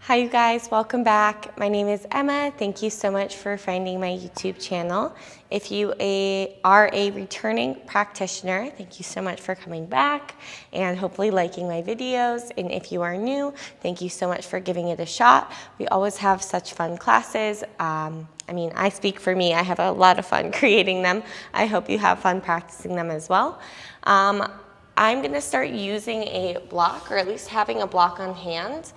Hi you guys, welcome back. My name is Emma. Thank you so much for finding my YouTube channel. If you are a returning practitioner, thank you so much for coming back and hopefully liking my videos. And if you are new, thank you so much for giving it a shot. We always have such fun classes. I speak for me. I have a lot of fun creating them. I hope you have fun practicing them as well. I'm going to start using a block, or at least having a block on hand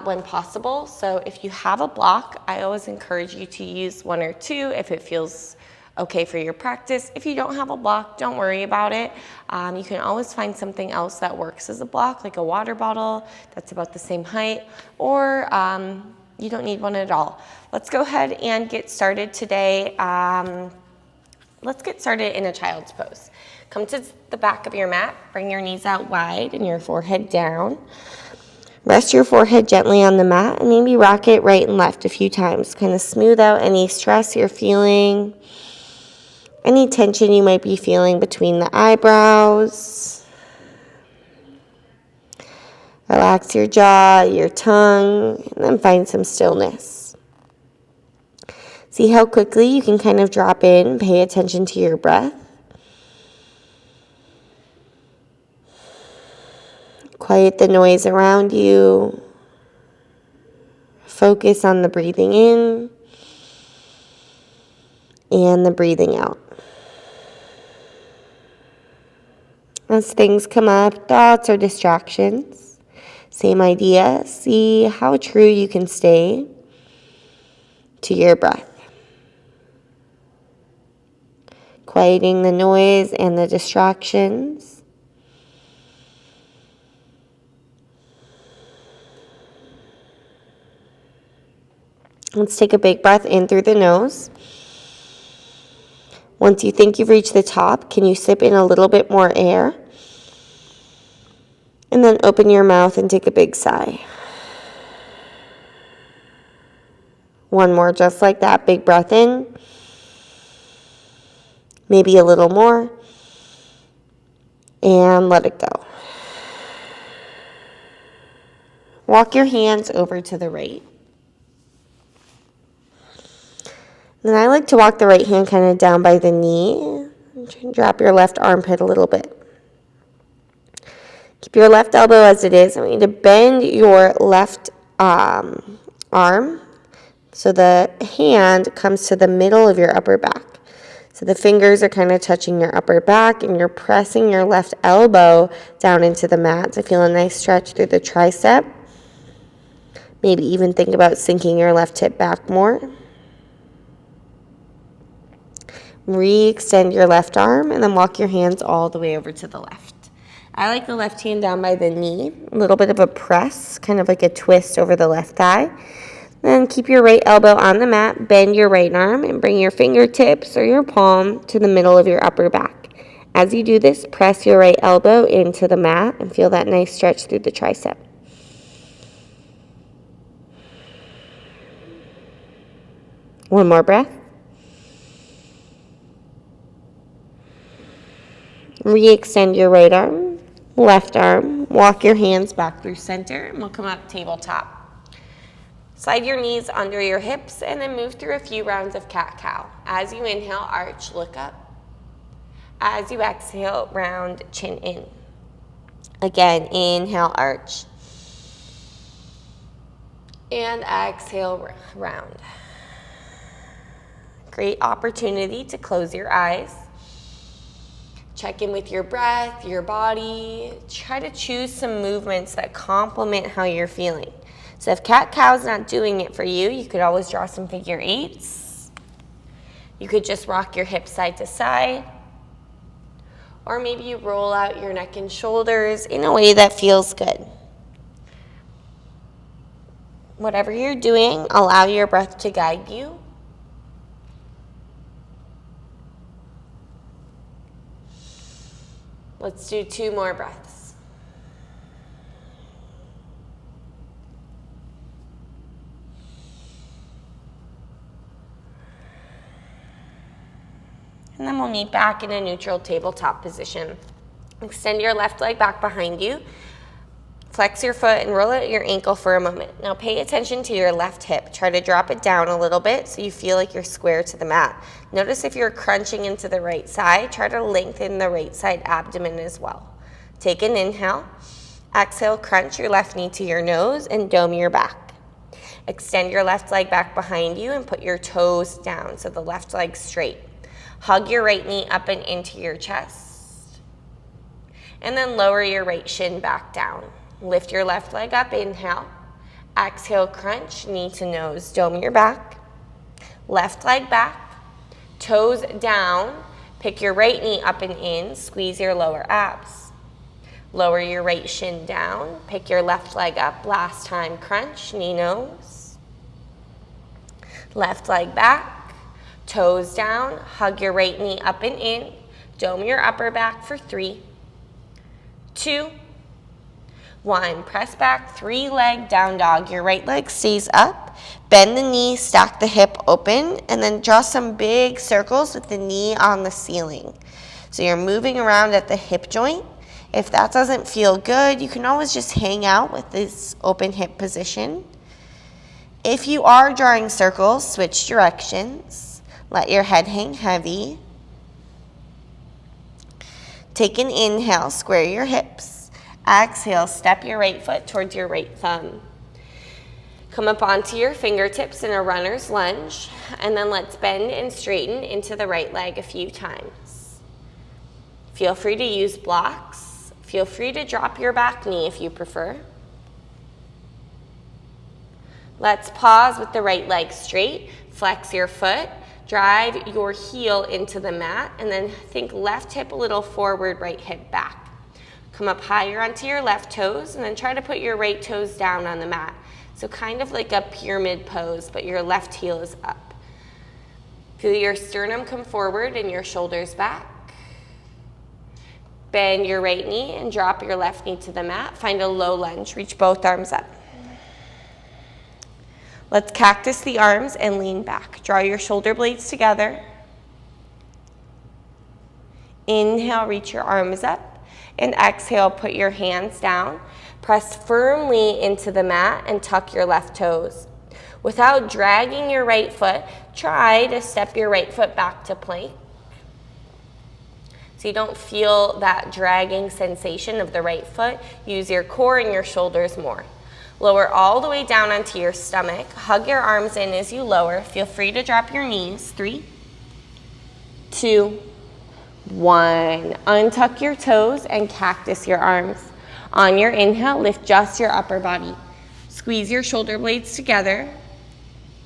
when possible. So if you have a block, I always encourage you to use one or two if it feels okay for your practice. If you don't have a block, don't worry about it. You can always find something else that works as a block, like a water bottle that's about the same height, or you don't need one at all. Let's go ahead and get started today. Let's get started in a child's pose. Come to the back of your mat, bring your knees out wide and your forehead down. Rest your forehead gently on the mat and maybe rock it right and left a few times. Kind of smooth out any stress you're feeling, any tension you might be feeling between the eyebrows. Relax your jaw, your tongue, and then find some stillness. See how quickly you can kind of drop in, pay attention to your breath. Quiet the noise around you. Focus on the breathing in and the breathing out. As things come up, thoughts or distractions, same idea. See how true you can stay to your breath. Quieting the noise and the distractions. Let's take a big breath in through the nose. Once you think you've reached the top, can you sip in a little bit more air? And then open your mouth and take a big sigh. One more, just like that. Big breath in. Maybe a little more. And let it go. Walk your hands over to the right. Then I like to walk the right hand kind of down by the knee. Drop your left armpit a little bit. Keep your left elbow as it is. I want you to bend your left arm so the hand comes to the middle of your upper back. So the fingers are kind of touching your upper back and you're pressing your left elbow down into the mat to feel a nice stretch through the tricep. Maybe even think about sinking your left hip back more. Re-extend your left arm and then walk your hands all the way over to the left. I like the left hand down by the knee, a little bit of a press, kind of like a twist over the left thigh. Then keep your right elbow on the mat, bend your right arm, and bring your fingertips or your palm to the middle of your upper back. As you do this, press your right elbow into the mat and feel that nice stretch through the tricep. One more breath. Re-extend your right arm, left arm. Walk your hands back through center, and we'll come up tabletop. Slide your knees under your hips, and then move through a few rounds of cat-cow. As you inhale, arch, look up. As you exhale, round, chin in. Again, inhale, arch. And exhale, round. Great opportunity to close your eyes. Check in with your breath, your body. Try to choose some movements that complement how you're feeling. So if cat-cow's not doing it for you, you could always draw some figure eights. You could just rock your hips side to side. Or maybe you roll out your neck and shoulders in a way that feels good. Whatever you're doing, allow your breath to guide you. Let's do 2 more breaths. And then we'll meet back in a neutral tabletop position. Extend your left leg back behind you. Flex your foot and roll out your ankle for a moment. Now pay attention to your left hip. Try to drop it down a little bit so you feel like you're square to the mat. Notice if you're crunching into the right side, try to lengthen the right side abdomen as well. Take an inhale. Exhale, crunch your left knee to your nose and dome your back. Extend your left leg back behind you and put your toes down so the left leg's straight. Hug your right knee up and into your chest. And then lower your right shin back down. Lift your left leg up, inhale. Exhale, crunch, knee to nose, dome your back. Left leg back, toes down. Pick your right knee up and in, squeeze your lower abs. Lower your right shin down, pick your left leg up, last time, crunch, knee, nose. Left leg back, toes down, hug your right knee up and in, dome your upper back for 3, 2, 1, press back, 3-leg down dog. Your right leg stays up. Bend the knee, stack the hip open, and then draw some big circles with the knee on the ceiling. So you're moving around at the hip joint. If that doesn't feel good, you can always just hang out with this open hip position. If you are drawing circles, switch directions. Let your head hang heavy. Take an inhale, square your hips. Exhale, step your right foot towards your right thumb. Come up onto your fingertips in a runner's lunge, and then let's bend and straighten into the right leg a few times. Feel free to use blocks. Feel free to drop your back knee if you prefer. Let's pause with the right leg straight. Flex your foot. Drive your heel into the mat, and then think left hip a little forward, right hip back. Come up higher onto your left toes, and then try to put your right toes down on the mat. So kind of like a pyramid pose, but your left heel is up. Feel your sternum come forward and your shoulders back. Bend your right knee and drop your left knee to the mat. Find a low lunge. Reach both arms up. Let's cactus the arms and lean back. Draw your shoulder blades together. Inhale, reach your arms up. And exhale, put your hands down. Press firmly into the mat and tuck your left toes. Without dragging your right foot, try to step your right foot back to plank. So you don't feel that dragging sensation of the right foot. Use your core and your shoulders more. Lower all the way down onto your stomach. Hug your arms in as you lower. Feel free to drop your knees. 3, 2, 1. Untuck your toes and cactus your arms. On your inhale, lift just your upper body. Squeeze your shoulder blades together.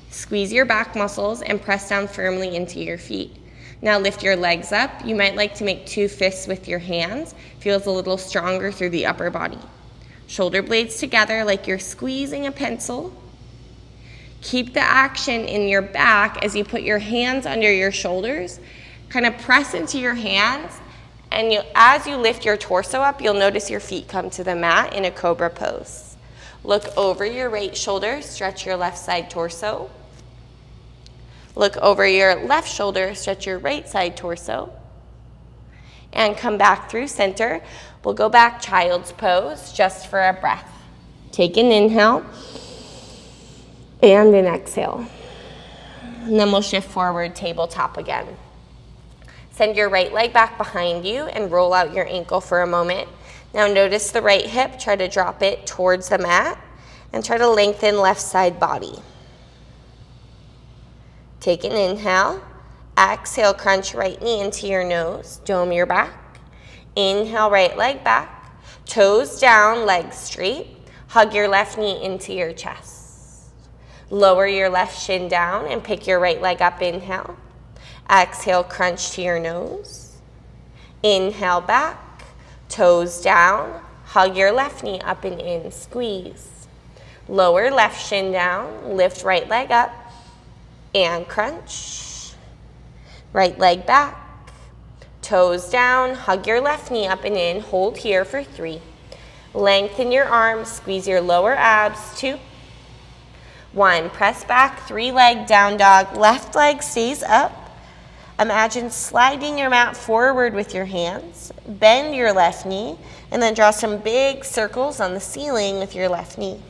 Squeeze your back muscles and press down firmly into your feet. Now lift your legs up. You might like to make 2 fists with your hands. Feels a little stronger through the upper body. Shoulder blades together like you're squeezing a pencil. Keep the action in your back as you put your hands under your shoulders. Kind of press into your hands, and as you lift your torso up, you'll notice your feet come to the mat in a cobra pose. Look over your right shoulder, stretch your left side torso. Look over your left shoulder, stretch your right side torso. And come back through center. We'll go back child's pose just for a breath. Take an inhale and an exhale. And then we'll shift forward, tabletop again. Send your right leg back behind you and roll out your ankle for a moment. Now notice the right hip, try to drop it towards the mat and try to lengthen left side body. Take an inhale. Exhale, crunch right knee into your nose, dome your back. Inhale, right leg back. Toes down, legs straight. Hug your left knee into your chest. Lower your left shin down and pick your right leg up, inhale. Exhale, crunch to your nose. Inhale back, toes down. Hug your left knee up and in, squeeze. Lower left shin down, lift right leg up, and crunch. Right leg back, toes down. Hug your left knee up and in, hold here for 3. Lengthen your arms, squeeze your lower abs, 2, 1. Press back, 3-leg down dog. Left leg stays up. Imagine sliding your mat forward with your hands, bend your left knee, and then draw some big circles on the ceiling with your left knee.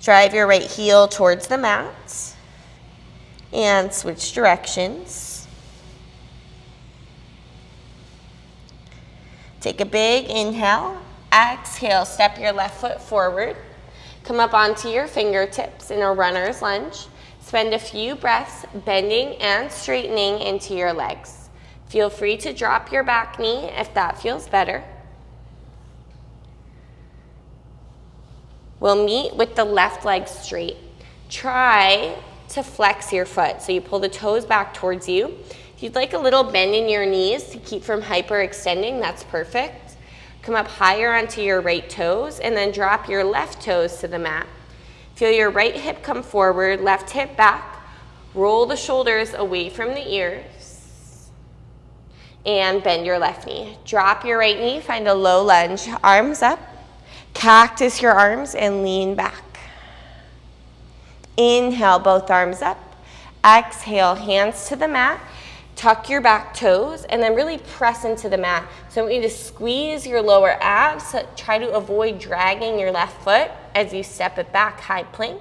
Drive your right heel towards the mat and switch directions. Take a big inhale. Exhale, step your left foot forward. Come up onto your fingertips in a runner's lunge. Spend a few breaths bending and straightening into your legs. Feel free to drop your back knee if that feels better. We'll meet with the left leg straight. Try to flex your foot. So you pull the toes back towards you. If you'd like a little bend in your knees to keep from hyperextending, that's perfect. Come up higher onto your right toes and then drop your left toes to the mat. Feel your right hip come forward, left hip back. Roll the shoulders away from the ears. And bend your left knee. Drop your right knee, find a low lunge, arms up. Cactus your arms and lean back. Inhale, both arms up. Exhale, hands to the mat. Tuck your back toes and then really press into the mat. So I want you to squeeze your lower abs. So try to avoid dragging your left foot as you step it back, high plank.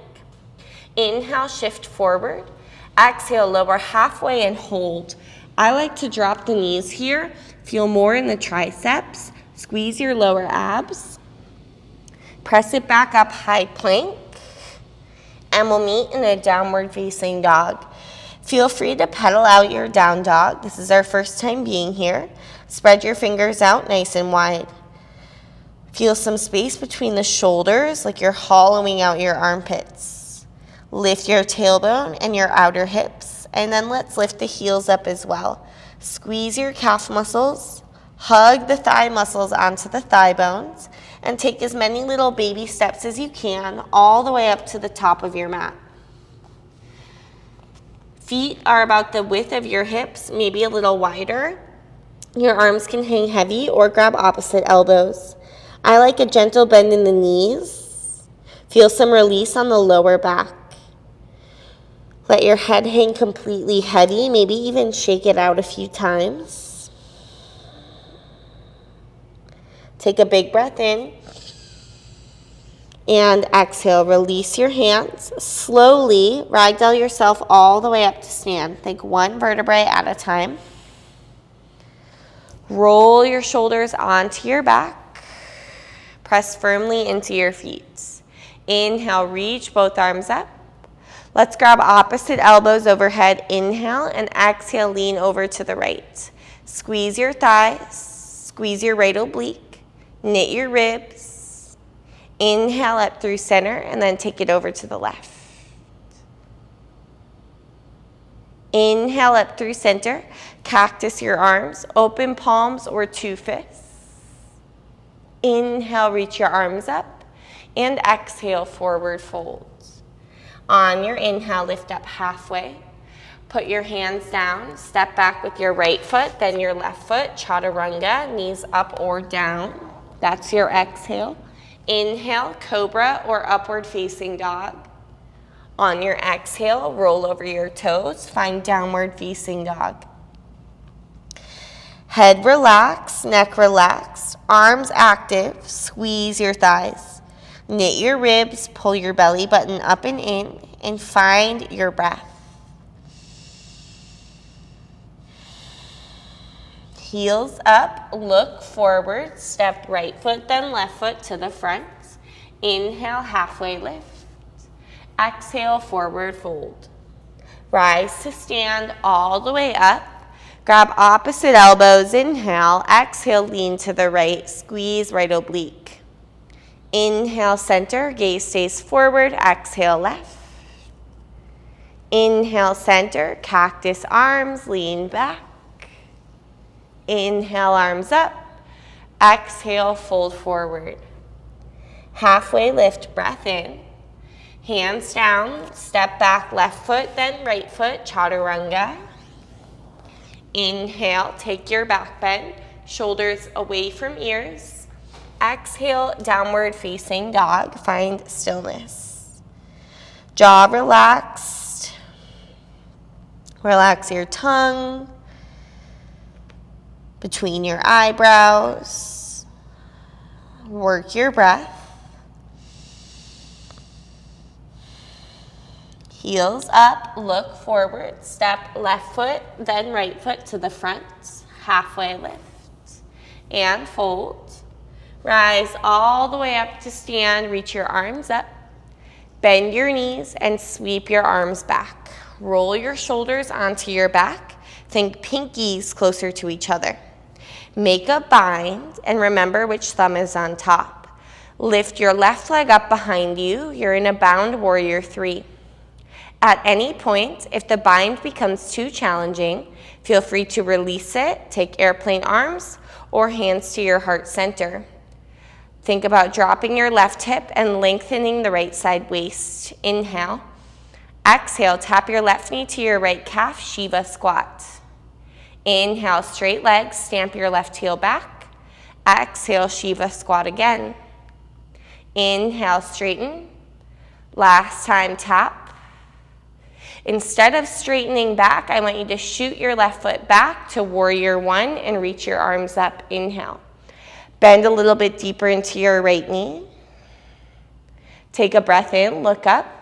Inhale, shift forward. Exhale, lower halfway and hold. I like to drop the knees here. Feel more in the triceps. Squeeze your lower abs. Press it back up, high plank. And we'll meet in a downward facing dog. Feel free to pedal out your down dog. This is our first time being here. Spread your fingers out nice and wide. Feel some space between the shoulders, like you're hollowing out your armpits. Lift your tailbone and your outer hips, and then let's lift the heels up as well. Squeeze your calf muscles, hug the thigh muscles onto the thigh bones, and take as many little baby steps as you can all the way up to the top of your mat. Feet are about the width of your hips, maybe a little wider. Your arms can hang heavy or grab opposite elbows. I like a gentle bend in the knees. Feel some release on the lower back. Let your head hang completely heavy, maybe even shake it out a few times. Take a big breath in. And exhale, release your hands. Slowly ragdoll yourself all the way up to stand. Think one vertebrae at a time. Roll your shoulders onto your back. Press firmly into your feet. Inhale, reach both arms up. Let's grab opposite elbows overhead. Inhale and exhale, lean over to the right. Squeeze your thighs, squeeze your right oblique, knit your ribs. Inhale up through center and then take it over to the left. Inhale up through center, cactus your arms, open palms or two fists. Inhale, reach your arms up, and exhale, forward fold. On your inhale, lift up halfway. Put your hands down, step back with your right foot, then your left foot, chaturanga, knees up or down. That's your exhale. Inhale, cobra or upward facing dog. On your exhale, roll over your toes, find downward facing dog. Head relaxed, neck relaxed, arms active, squeeze your thighs. Knit your ribs, pull your belly button up and in, and find your breath. Heels up, look forward, step right foot, then left foot to the front. Inhale, halfway lift. Exhale, forward fold. Rise to stand all the way up. Grab opposite elbows, inhale. Exhale, lean to the right, squeeze right oblique. Inhale, center, gaze stays forward. Exhale, left. Inhale, center, cactus arms, lean back. Inhale, arms up. Exhale, fold forward. Halfway lift, breath in. Hands down, step back, left foot, then right foot, chaturanga. Inhale, take your back bend, shoulders away from ears. Exhale, downward facing dog, find stillness. Jaw relaxed. Relax your tongue between your eyebrows. Work your breath. Heels up, look forward, step left foot, then right foot to the front, halfway lift, and fold. Rise all the way up to stand, reach your arms up, bend your knees, and sweep your arms back. Roll your shoulders onto your back, think pinkies closer to each other. Make a bind, and remember which thumb is on top. Lift your left leg up behind you, you're in a bound warrior 3. At any point, if the bind becomes too challenging, feel free to release it, take airplane arms, or hands to your heart center. Think about dropping your left hip and lengthening the right side waist. Inhale. Exhale, tap your left knee to your right calf, Shiva squat. Inhale, straight legs, stamp your left heel back. Exhale, Shiva squat again. Inhale, straighten. Last time, tap. Instead of straightening back, I want you to shoot your left foot back to warrior 1 and reach your arms up. Inhale. Bend a little bit deeper into your right knee. Take a breath in, look up.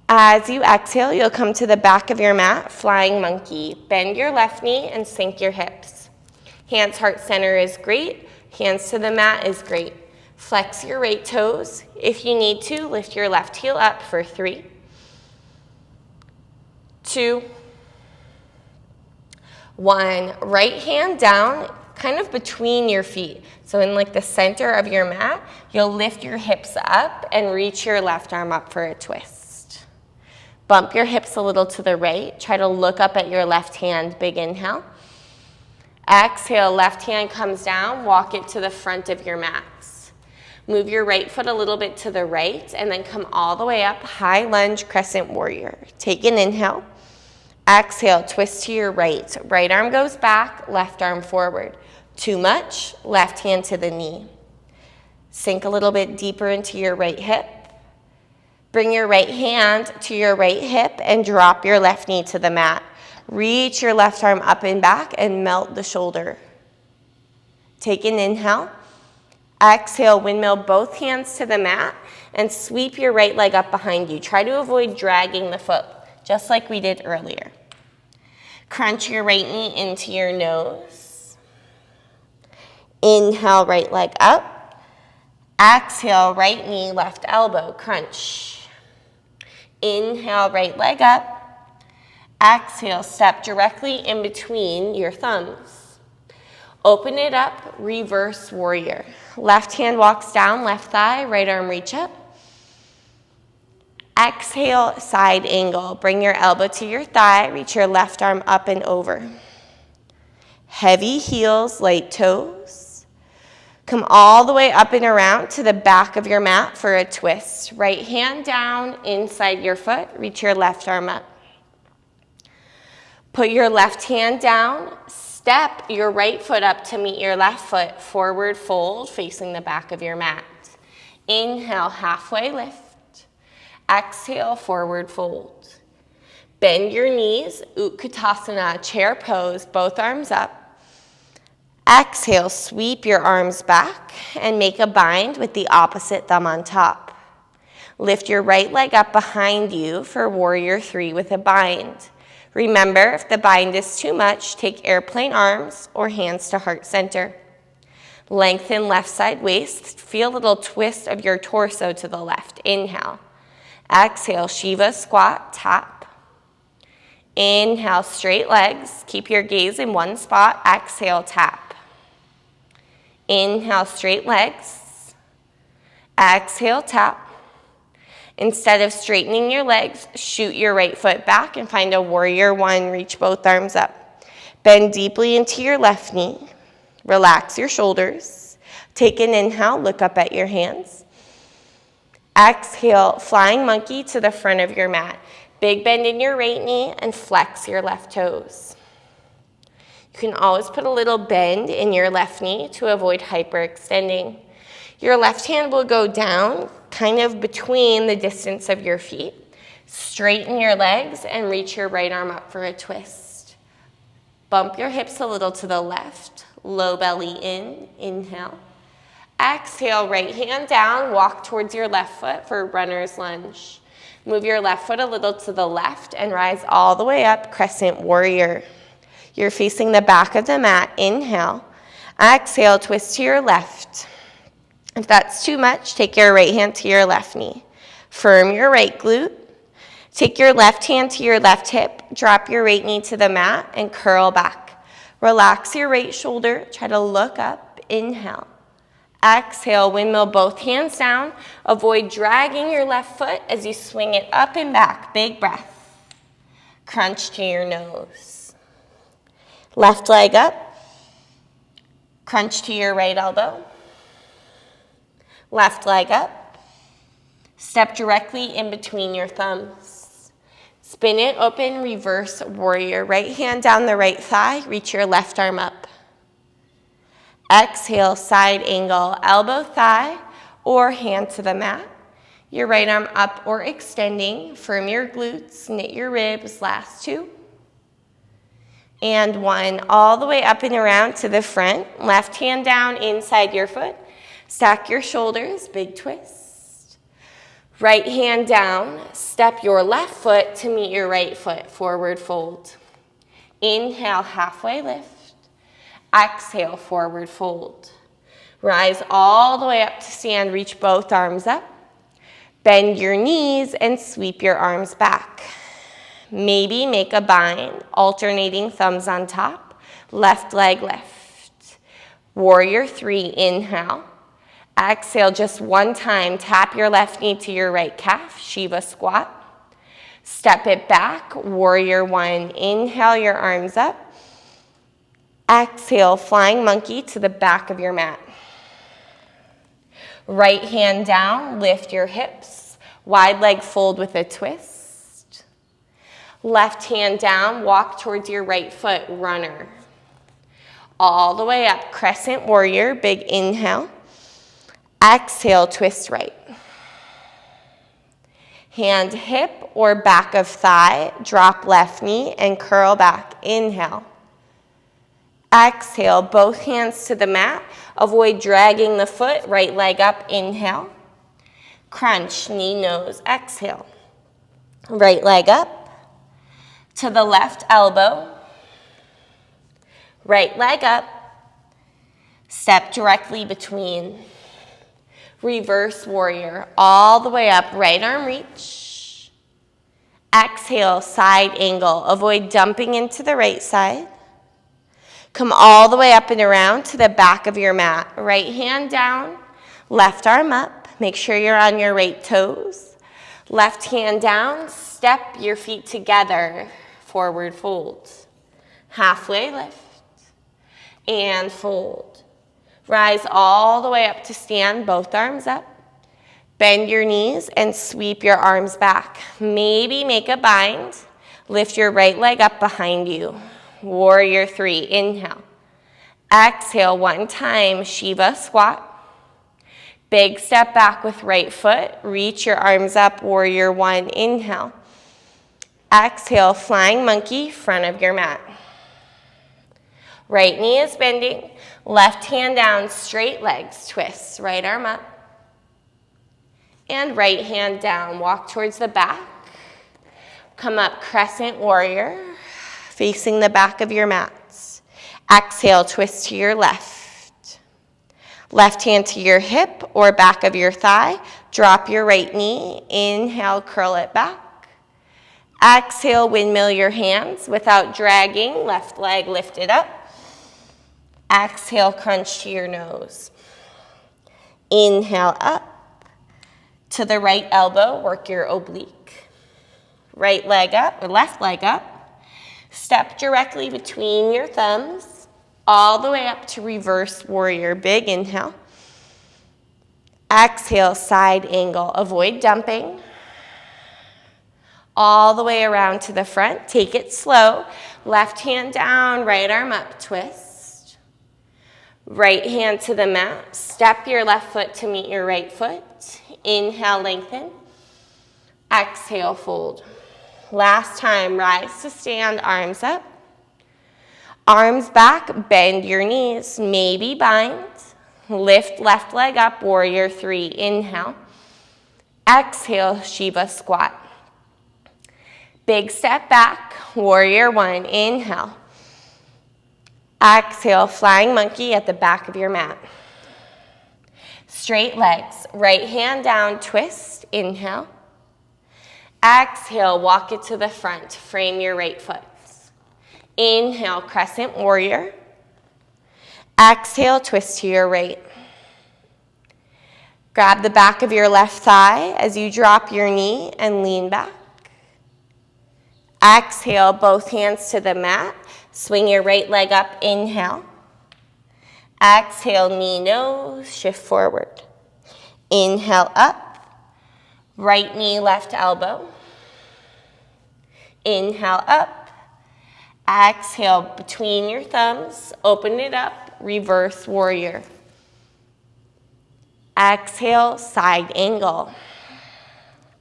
As you exhale, you'll come to the back of your mat, flying monkey. Bend your left knee and sink your hips. Hands heart center is great. Hands to the mat is great. Flex your right toes. If you need to, lift your left heel up for 3, 2, 1. Right hand down, kind of between your feet. So in like the center of your mat, you'll lift your hips up and reach your left arm up for a twist. Bump your hips a little to the right. Try to look up at your left hand. Big inhale. Exhale, left hand comes down. Walk it to the front of your mats. Move your right foot a little bit to the right and then come all the way up. High lunge, crescent warrior. Take an inhale. Exhale, twist to your right. Right arm goes back, left arm forward. Too much, left hand to the knee. Sink a little bit deeper into your right hip. Bring your right hand to your right hip and drop your left knee to the mat. Reach your left arm up and back and melt the shoulder. Take an inhale. Exhale, windmill both hands to the mat and sweep your right leg up behind you. Try to avoid dragging the foot, just like we did earlier. Crunch your right knee into your nose. Inhale, right leg up. Exhale, right knee, left elbow, crunch. Inhale, right leg up. Exhale, step directly in between your thumbs. Open it up, reverse warrior. Left hand walks down, left thigh, right arm reach up. Exhale, side angle. Bring your elbow to your thigh, reach your left arm up and over. Heavy heels, light toes. Come all the way up and around to the back of your mat for a twist. Right hand down inside your foot, reach your left arm up. Put your left hand down, step your right foot up to meet your left foot, forward fold facing the back of your mat. Inhale, halfway lift. Exhale, forward fold. Bend your knees, Utkatasana, chair pose, both arms up. Exhale, sweep your arms back and make a bind with the opposite thumb on top. Lift your right leg up behind you for warrior 3 with a bind. Remember, if the bind is too much, take airplane arms or hands to heart center. Lengthen left side waist. Feel a little twist of your torso to the left. Inhale. Exhale, Shiva squat, tap. Inhale, straight legs. Keep your gaze in one spot. Exhale, tap. Inhale, straight legs. Exhale, tap. Instead of straightening your legs, shoot your right foot back and find a warrior 1. Reach both arms up. Bend deeply into your left knee. Relax your shoulders. Take an inhale, look up at your hands. Exhale, flying monkey to the front of your mat. Big bend in your right knee and flex your left toes. You can always put a little bend in your left knee to avoid hyperextending. Your left hand will go down, kind of between the distance of your feet. Straighten your legs and reach your right arm up for a twist. Bump your hips a little to the left. Low belly in, inhale. Exhale, right hand down, walk towards your left foot for runner's lunge. Move your left foot a little to the left and rise all the way up, crescent warrior. You're facing the back of the mat, inhale. Exhale, twist to your left. If that's too much, take your right hand to your left knee. Firm your right glute. Take your left hand to your left hip, drop your right knee to the mat, and curl back. Relax your right shoulder, try to look up, inhale. Exhale, windmill both hands down. Avoid dragging your left foot as you swing it up and back. Big breath. Crunch to your nose. Left leg up. Crunch to your right elbow. Left leg up. Step directly in between your thumbs. Spin it open, reverse warrior. Right hand down the right thigh. Reach your left arm up. Exhale, side angle, elbow, thigh, or hand to the mat. Your right arm up or extending. Firm your glutes, knit your ribs. Last two. And one. All the way up and around to the front. Left hand down inside your foot. Stack your shoulders, big twist. Right hand down. Step your left foot to meet your right foot. Forward fold. Inhale, halfway lift. Exhale, forward fold. Rise all the way up to stand. Reach both arms up. Bend your knees and sweep your arms back. Maybe make a bind, alternating thumbs on top. Left leg lift. Warrior three, inhale. Exhale just one time. Tap your left knee to your right calf. Shiva squat. Step it back. Warrior one. Inhale your arms up. Exhale, flying monkey to the back of your mat. Right hand down, lift your hips. Wide leg fold with a twist. Left hand down, walk towards your right foot, runner. All the way up, crescent warrior, big inhale. Exhale, twist right. Hand hip or back of thigh, drop left knee and curl back. Inhale. Exhale, both hands to the mat. Avoid dragging the foot, right leg up, inhale. Crunch, knee, nose, exhale. Right leg up. To the left elbow. Right leg up. Step directly between. Reverse warrior, all the way up, right arm reach. Exhale, side angle. Avoid dumping into the right side. Come all the way up and around to the back of your mat. Right hand down, left arm up. Make sure you're on your right toes. Left hand down, step your feet together. Forward fold. Halfway lift. And fold. Rise all the way up to stand, both arms up. Bend your knees and sweep your arms back. Maybe make a bind. Lift your right leg up behind you. Warrior three, inhale. Exhale, one time, Shiva squat. Big step back with right foot. Reach your arms up, warrior one, inhale. Exhale, flying monkey, front of your mat. Right knee is bending. Left hand down, straight legs, twist. Right arm up. And right hand down, walk towards the back. Come up, crescent warrior. Facing the back of your mats. Exhale, twist to your left. Left hand to your hip or back of your thigh. Drop your right knee. Inhale, curl it back. Exhale, windmill your hands without dragging. Left leg lifted up. Exhale, crunch to your nose. Inhale up. To the right elbow, work your oblique. Right leg up, or left leg up. Step directly between your thumbs, all the way up to reverse warrior. Big inhale. Exhale, side angle. Avoid dumping. All the way around to the front. Take it slow. Left hand down, right arm up, twist. Right hand to the mat. Step your left foot to meet your right foot. Inhale, lengthen. Exhale, fold. Last time, rise to stand, arms up. Arms back, bend your knees, maybe bind. Lift left leg up, warrior three. Inhale. Exhale, Shiva squat. Big step back, warrior one. Inhale. Exhale, flying monkey at the back of your mat. Straight legs, right hand down, twist. Inhale. Exhale, walk it to the front. Frame your right foot. Inhale, crescent warrior. Exhale, twist to your right. Grab the back of your left thigh as you drop your knee and lean back. Exhale, both hands to the mat. Swing your right leg up, inhale. Exhale, knee nose, shift forward. Inhale up, right knee, left elbow. Inhale up. Exhale, between your thumbs, open it up, reverse warrior. Exhale, side angle.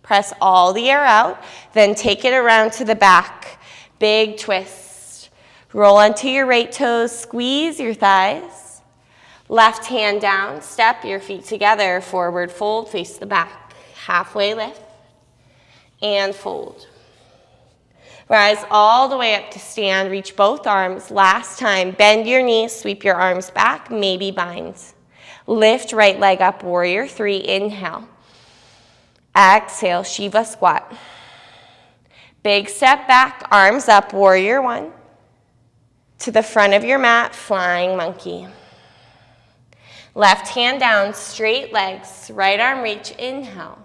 Press all the air out, then take it around to the back. Big twist. Roll onto your right toes, squeeze your thighs. Left hand down, step your feet together, forward fold, face the back. Halfway lift, and fold. Rise all the way up to stand, reach both arms. Last time, bend your knees, sweep your arms back, maybe bind. Lift right leg up, warrior three, inhale. Exhale, Shiva squat. Big step back, arms up, warrior one. To the front of your mat, flying monkey. Left hand down, straight legs, right arm reach, inhale.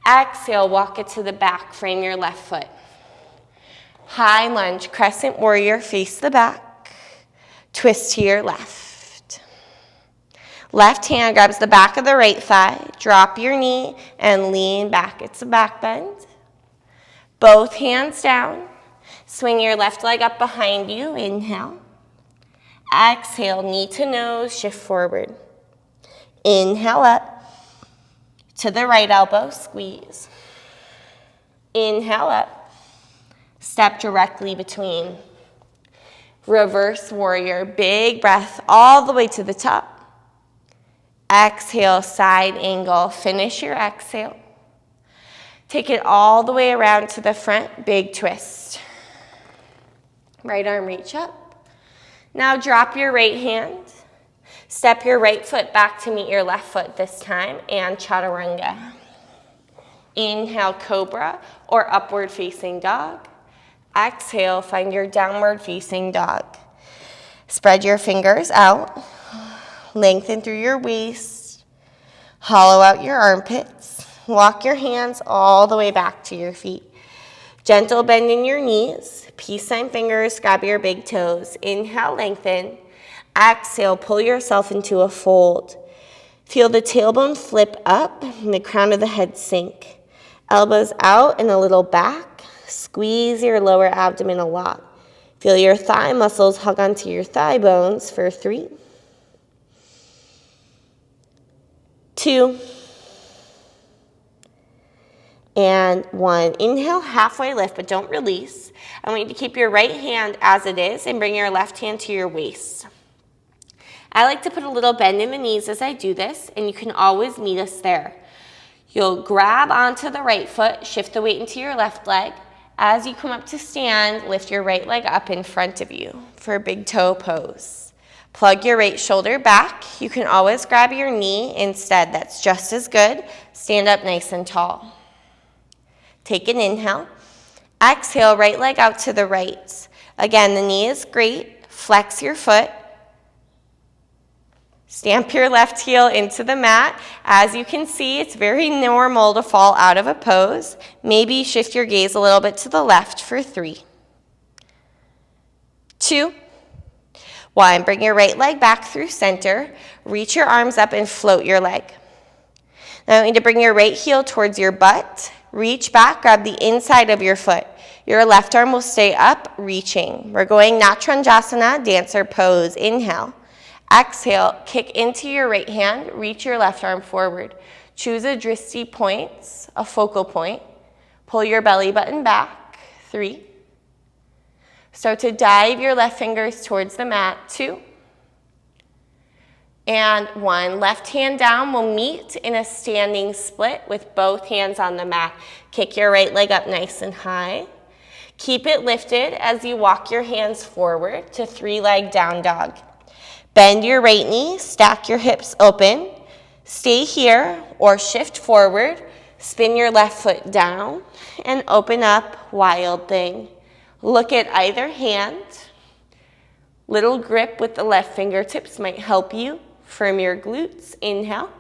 Exhale, walk it to the back, frame your left foot. High lunge, crescent warrior, face the back. Twist to your left. Left hand grabs the back of the right thigh. Drop your knee and lean back. It's a back bend. Both hands down. Swing your left leg up behind you. Inhale. Exhale, knee to nose, shift forward. Inhale up. To the right elbow, squeeze. Inhale up. Step directly between. Reverse warrior, big breath all the way to the top. Exhale, side angle. Finish your exhale. Take it all the way around to the front, big twist. Right arm reach up. Now drop your right hand. Step your right foot back to meet your left foot this time, and chaturanga. Inhale, cobra or upward facing dog. Exhale, find your downward facing dog. Spread your fingers out. Lengthen through your waist. Hollow out your armpits. Walk your hands all the way back to your feet. Gentle bend in your knees. Peace sign fingers, grab your big toes. Inhale, lengthen. Exhale, pull yourself into a fold. Feel the tailbone flip up and the crown of the head sink. Elbows out and a little back. Squeeze your lower abdomen a lot. Feel your thigh muscles hug onto your thigh bones for 3, 2, and 1. Inhale, halfway lift, but don't release. I want you to keep your right hand as it is and bring your left hand to your waist. I like to put a little bend in the knees as I do this, and you can always meet us there. You'll grab onto the right foot, shift the weight into your left leg. As you come up to stand, lift your right leg up in front of you for a big toe pose. Plug your right shoulder back. You can always grab your knee instead. That's just as good. Stand up nice and tall. Take an inhale. Exhale, right leg out to the right. Again, the knee is great. Flex your foot. Stamp your left heel into the mat. As you can see, it's very normal to fall out of a pose. Maybe shift your gaze a little bit to the left for 3, 2, 1. Bring your right leg back through center. Reach your arms up and float your leg. Now I want you to bring your right heel towards your butt. Reach back, grab the inside of your foot. Your left arm will stay up, reaching. We're going chatarungas, dancer pose. Inhale. Exhale, kick into your right hand, reach your left arm forward. Choose a drishti point, a focal point. Pull your belly button back. 3. Start to dive your left fingers towards the mat. 2. And 1. Left hand down. We'll meet in a standing split with both hands on the mat. Kick your right leg up nice and high. Keep it lifted as you walk your hands forward to 3-leg down dog. Bend your right knee, stack your hips open. Stay here or shift forward. Spin your left foot down and open up, wild thing. Look at either hand. Little grip with the left fingertips might help you. Firm your glutes. Inhale.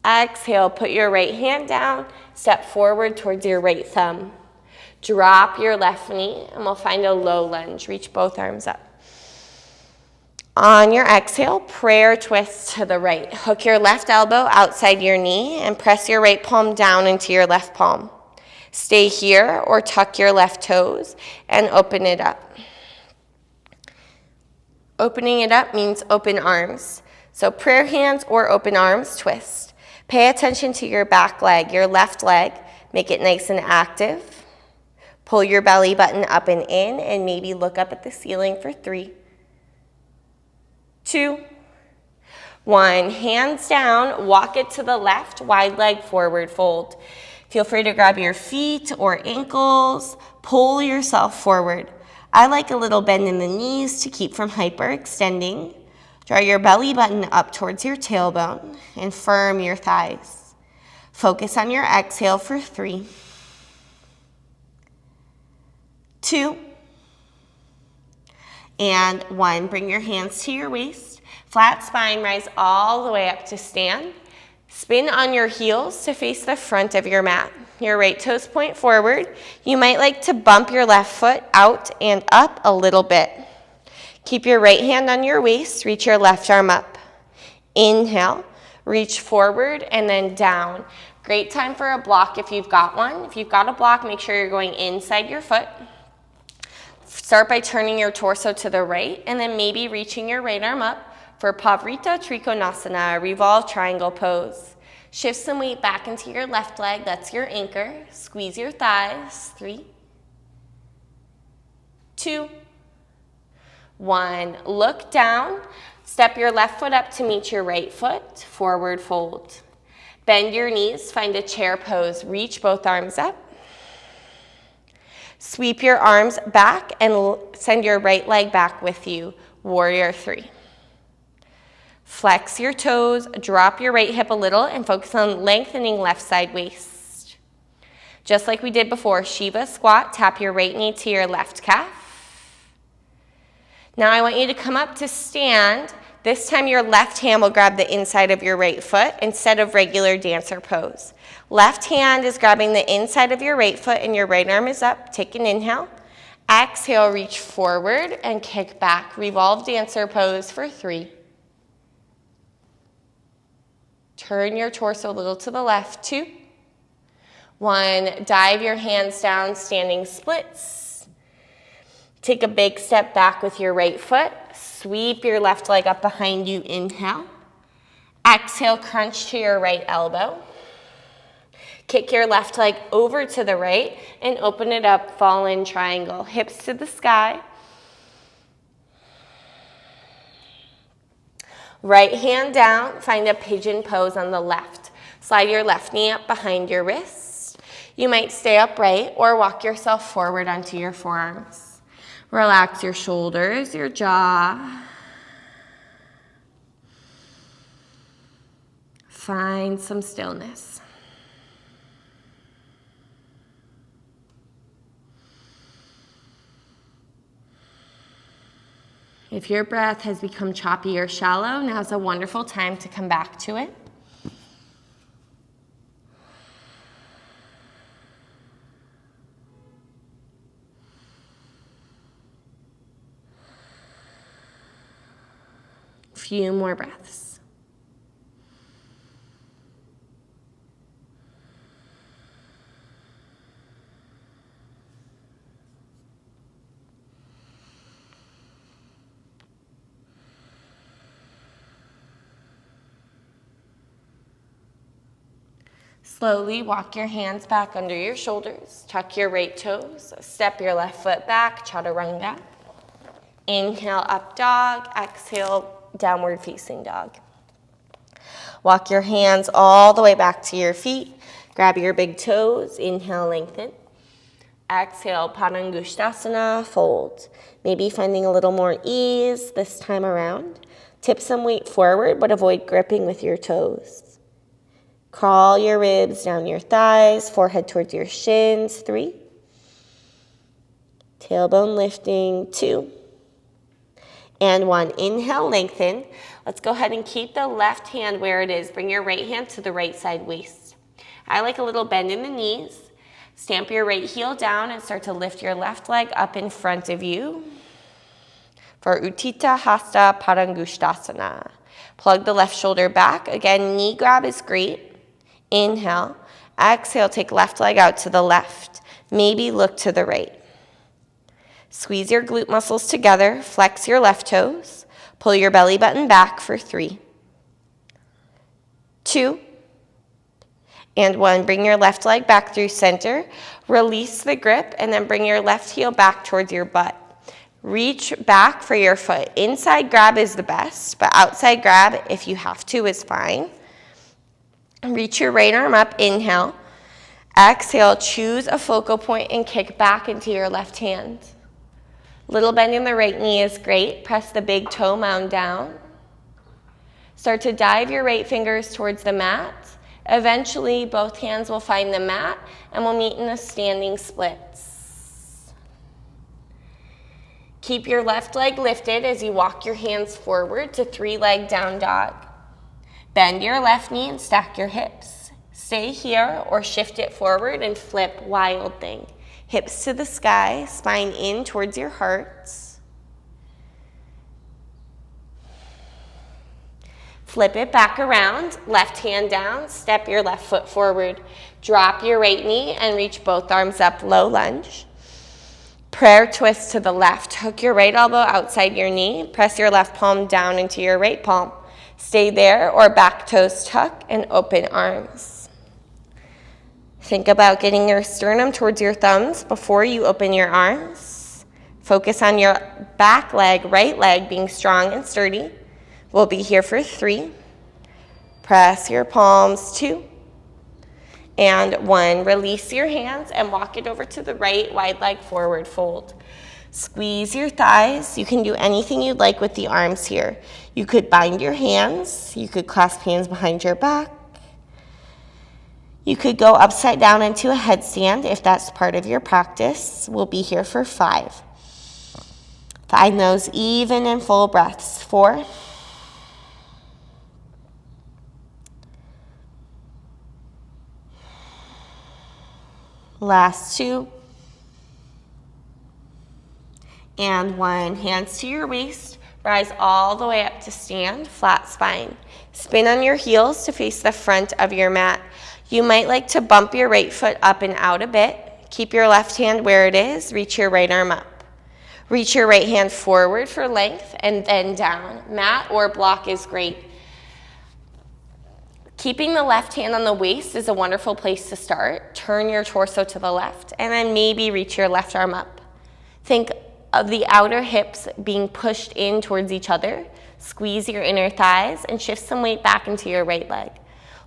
Exhale, put your right hand down. Step forward towards your right thumb. Drop your left knee and we'll find a low lunge. Reach both arms up. On your exhale, prayer twist to the right. Hook your left elbow outside your knee and press your right palm down into your left palm. Stay here or tuck your left toes and open it up. Opening it up means open arms. So prayer hands or open arms, twist. Pay attention to your back leg, your left leg. Make it nice and active. Pull your belly button up and in and maybe look up at the ceiling for 3, 2, 1. Hands down, walk it to the left, wide leg forward fold. Feel free to grab your feet or ankles, pull yourself forward. I like a little bend in the knees to keep from hyperextending. Draw your belly button up towards your tailbone and firm your thighs. Focus on your exhale for 3, 2, and 1. Bring your hands to your waist. Flat spine, rise all the way up to stand. Spin on your heels to face the front of your mat. Your right toes point forward. You might like to bump your left foot out and up a little bit. Keep your right hand on your waist. Reach your left arm up. Inhale, reach forward and then down. Great time for a block if you've got one. If you've got a block, make sure you're going inside your foot. Start by turning your torso to the right and then maybe reaching your right arm up for Pavrita Trikonasana, revolve triangle pose. Shift some weight back into your left leg. That's your anchor. Squeeze your thighs. 3, 2, 1. Look down. Step your left foot up to meet your right foot. Forward fold. Bend your knees. Find a chair pose. Reach both arms up. Sweep your arms back and send your right leg back with you. Warrior 3. Flex your toes, drop your right hip a little, and focus on lengthening left side waist. Just like we did before, Shiva squat, tap your right knee to your left calf. Now I want you to come up to stand. This time your left hand will grab the inside of your right foot instead of regular dancer pose. Left hand is grabbing the inside of your right foot and your right arm is up. Take an inhale. Exhale, reach forward and kick back. Revolve dancer pose for 3. Turn your torso a little to the left. 2, 1. Dive your hands down, standing splits. Take a big step back with your right foot. Sweep your left leg up behind you. Inhale. Exhale, crunch to your right elbow. Kick your left leg over to the right and open it up, fall in triangle. Hips to the sky. Right hand down, find a pigeon pose on the left. Slide your left knee up behind your wrist. You might stay upright or walk yourself forward onto your forearms. Relax your shoulders, your jaw. Find some stillness. If your breath has become choppy or shallow, now's a wonderful time to come back to it. Few more breaths. Slowly walk your hands back under your shoulders. Tuck your right toes. Step your left foot back, chaturanga. Inhale, up dog. Exhale, downward facing dog. Walk your hands all the way back to your feet. Grab your big toes. Inhale, lengthen. Exhale, padangushtasana, fold. Maybe finding a little more ease this time around. Tip some weight forward, but avoid gripping with your toes. Crawl your ribs down your thighs, forehead towards your shins, 3. Tailbone lifting, 2. And 1. Inhale, lengthen. Let's go ahead and keep the left hand where it is. Bring your right hand to the right side waist. I like a little bend in the knees. Stamp your right heel down and start to lift your left leg up in front of you for Utthita Hasta Padangushtasana. Plug the left shoulder back. Again, knee grab is great. Inhale. Exhale, take left leg out to the left. Maybe look to the right. Squeeze your glute muscles together. Flex your left toes. Pull your belly button back for 3, 2, and 1. Bring your left leg back through center. Release the grip and then bring your left heel back towards your butt. Reach back for your foot. Inside grab is the best, but outside grab, if you have to, is fine. Reach your right arm up, inhale. Exhale, choose a focal point and kick back into your left hand. Little bend in the right knee is great. Press the big toe mound down. Start to dive your right fingers towards the mat. Eventually, both hands will find the mat and we'll meet in a standing splits. Keep your left leg lifted as you walk your hands forward to 3-leg down dog. Bend your left knee and stack your hips. Stay here or shift it forward and flip wild thing. Hips to the sky, spine in towards your heart. Flip it back around, left hand down, step your left foot forward. Drop your right knee and reach both arms up, low lunge. Prayer twist to the left. Hook your right elbow outside your knee. Press your left palm down into your right palm. Stay there or back toes tuck and open arms. Think about getting your sternum towards your thumbs before you open your arms. Focus on your back leg, right leg being strong and sturdy. We'll be here for 3. Press your palms, 2. And 1. Release your hands and walk it over to the right, wide leg forward fold. Squeeze your thighs. You can do anything you'd like with the arms here. You could bind your hands. You could clasp hands behind your back. You could go upside down into a headstand if that's part of your practice. We'll be here for 5. Find those even and full breaths. 4. Last 2. And 1. Hands to your waist. Rise all the way up to stand, flat spine. Spin on your heels to face the front of your mat. You might like to bump your right foot up and out a bit. Keep your left hand where it is. Reach your right arm up. Reach your right hand forward for length and then down. Mat or block is great. Keeping the left hand on the waist is a wonderful place to start. Turn your torso to the left and then maybe reach your left arm up. Think of the outer hips being pushed in towards each other. Squeeze your inner thighs and shift some weight back into your right leg.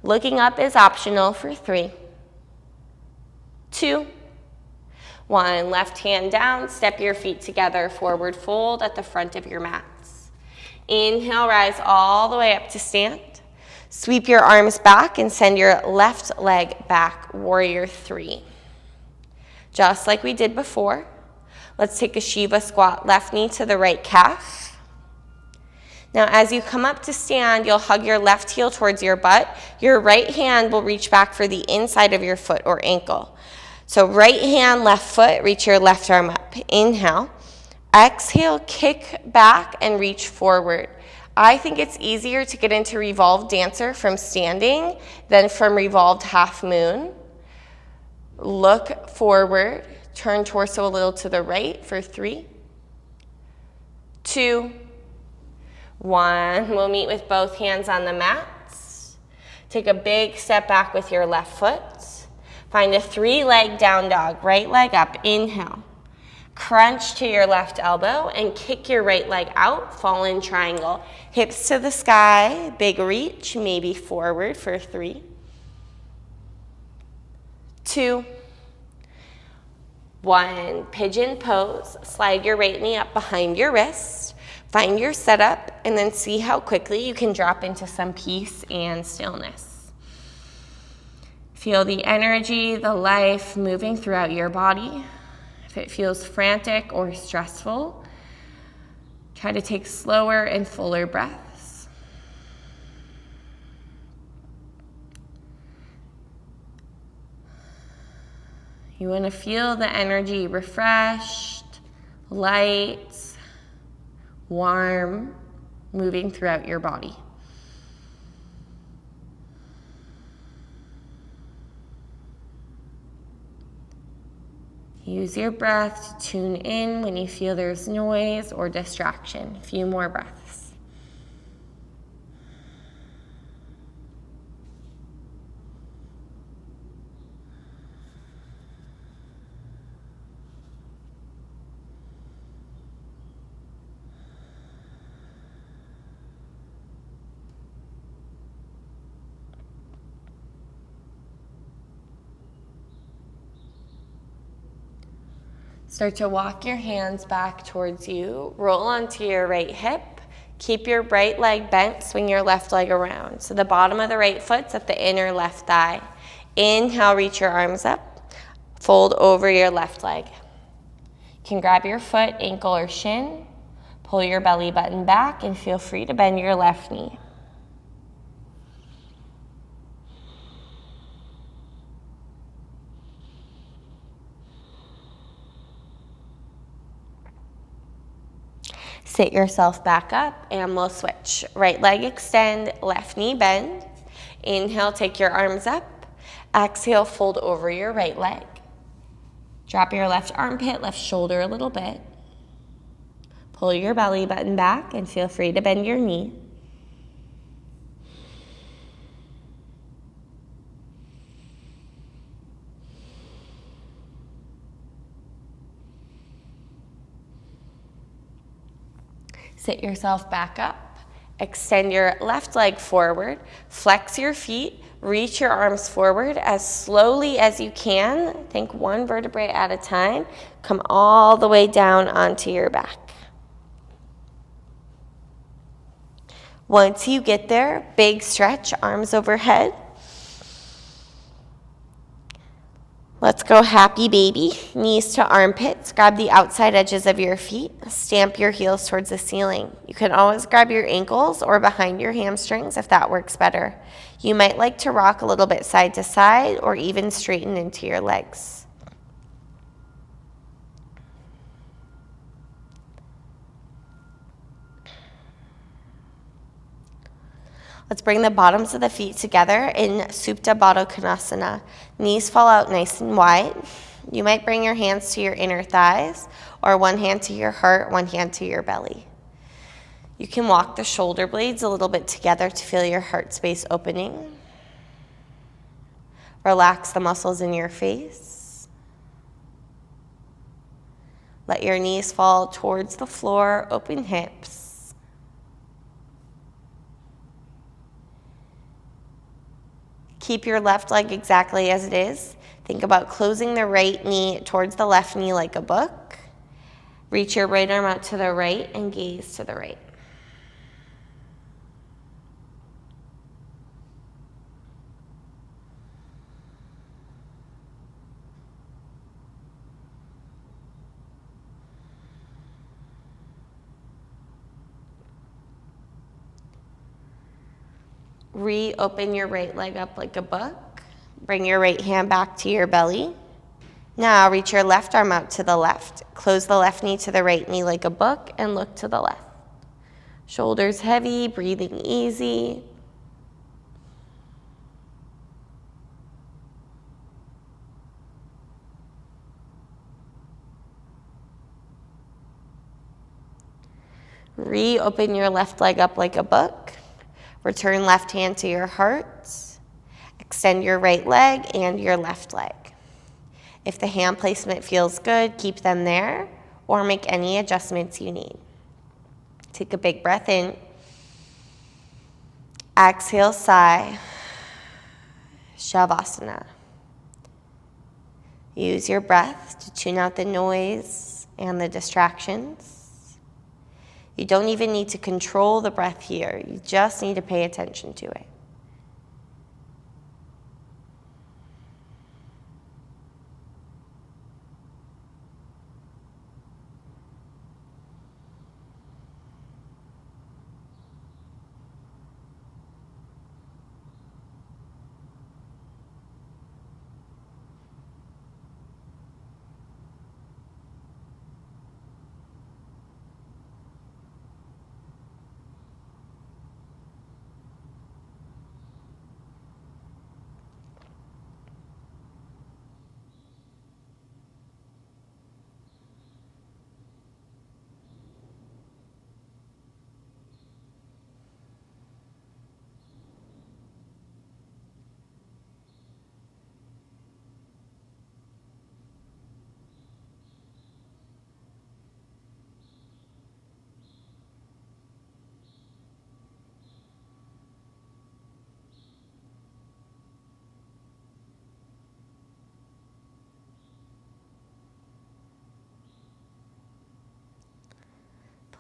Looking up is optional for 3, 2, 1. Left hand down, step your feet together, forward fold at the front of your mats. Inhale, rise all the way up to stand. Sweep your arms back and send your left leg back, warrior 3. Just like we did before. Let's take a Shiva squat, left knee to the right calf. Now as you come up to stand, you'll hug your left heel towards your butt. Your right hand will reach back for the inside of your foot or ankle. So right hand, left foot, reach your left arm up. Inhale. Exhale, kick back and reach forward. I think it's easier to get into revolved dancer from standing than from revolved half moon. Look forward. Turn torso a little to the right for 3, 2, 1. We'll meet with both hands on the mats. Take a big step back with your left foot. Find a 3-leg down dog, right leg up, inhale. Crunch to your left elbow and kick your right leg out, fall in triangle. Hips to the sky, big reach, maybe forward for 3, 2, 1. Pigeon pose, slide your right knee up behind your wrist. Find your setup and then see how quickly you can drop into some peace and stillness. Feel the energy, the life moving throughout your body. If it feels frantic or stressful, try to take slower and fuller breaths. You want to feel the energy refreshed, light, warm, moving throughout your body. Use your breath to tune in when you feel there's noise or distraction. A few more breaths. Start to walk your hands back towards you. Roll onto your right hip. Keep your right leg bent. Swing your left leg around. So the bottom of the right foot's at the inner left thigh. Inhale, reach your arms up. Fold over your left leg. You can grab your foot, ankle, or shin. Pull your belly button back and feel free to bend your left knee. Sit yourself back up and we'll switch. Right leg extend, left knee bend. Inhale, take your arms up. Exhale, fold over your right leg. Drop your left armpit, left shoulder a little bit. Pull your belly button back and feel free to bend your knee. Sit yourself back up. Extend your left leg forward. Flex your feet. Reach your arms forward as slowly as you can. Think one vertebrae at a time. Come all the way down onto your back. Once you get there, big stretch, arms overhead. Let's go happy baby. Knees to armpits. Grab the outside edges of your feet. Stamp your heels towards the ceiling. You can always grab your ankles or behind your hamstrings if that works better. You might like to rock a little bit side to side or even straighten into your legs. Let's bring the bottoms of the feet together in Supta Baddha Konasana. Knees fall out nice and wide. You might bring your hands to your inner thighs or one hand to your heart, one hand to your belly. You can walk the shoulder blades a little bit together to feel your heart space opening. Relax the muscles in your face. Let your knees fall towards the floor, open hips. Keep your left leg exactly as it is. Think about closing the right knee towards the left knee like a book. Reach your right arm out to the right and gaze to the right. Reopen your right leg up like a book. Bring your right hand back to your belly. Now reach your left arm out to the left. Close the left knee to the right knee like a book and look to the left. Shoulders heavy, breathing easy. Reopen your left leg up like a book. Return left hand to your heart. Extend your right leg and your left leg. If the hand placement feels good, keep them there or make any adjustments you need. Take a big breath in. Exhale, sigh. Shavasana. Use your breath to tune out the noise and the distractions. You don't even need to control the breath here. You just need to pay attention to it.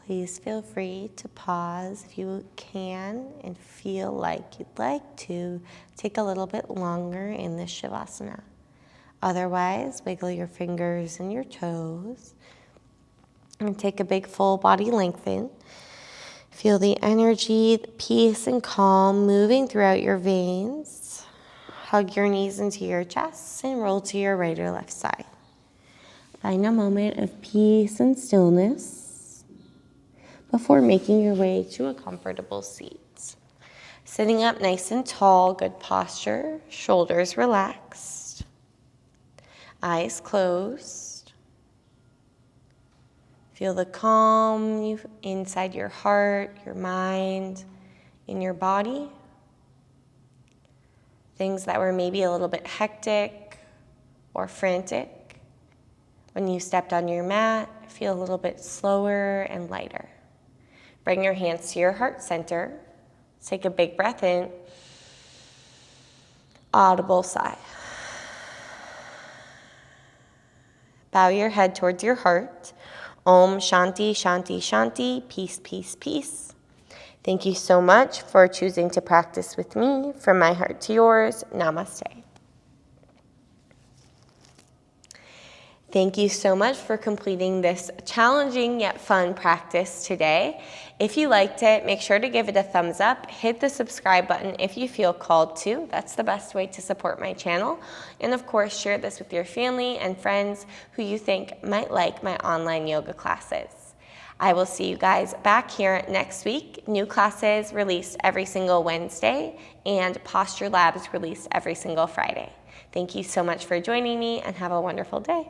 Please feel free to pause if you can and feel like you'd like to take a little bit longer in this Shavasana. Otherwise, wiggle your fingers and your toes and take a big full body lengthen. Feel the energy, the peace and calm moving throughout your veins. Hug your knees into your chest and roll to your right or left side. Find a moment of peace and stillness before making your way to a comfortable seat. Sitting up nice and tall, good posture, shoulders relaxed, eyes closed. Feel the calm inside your heart, your mind, in your body. Things that were maybe a little bit hectic or frantic. When you stepped on your mat, feel a little bit slower and lighter. Bring your hands to your heart center. Take a big breath in. Audible sigh. Bow your head towards your heart. Om Shanti, Shanti, Shanti. Peace, peace, peace. Thank you so much for choosing to practice with me. From my heart to yours, namaste. Thank you so much for completing this challenging yet fun practice today. If you liked it, make sure to give it a thumbs up. Hit the subscribe button if you feel called to. That's the best way to support my channel. And of course, share this with your family and friends who you think might like my online yoga classes. I will see you guys back here next week. New classes released every single Wednesday and posture labs released every single Friday. Thank you so much for joining me and have a wonderful day.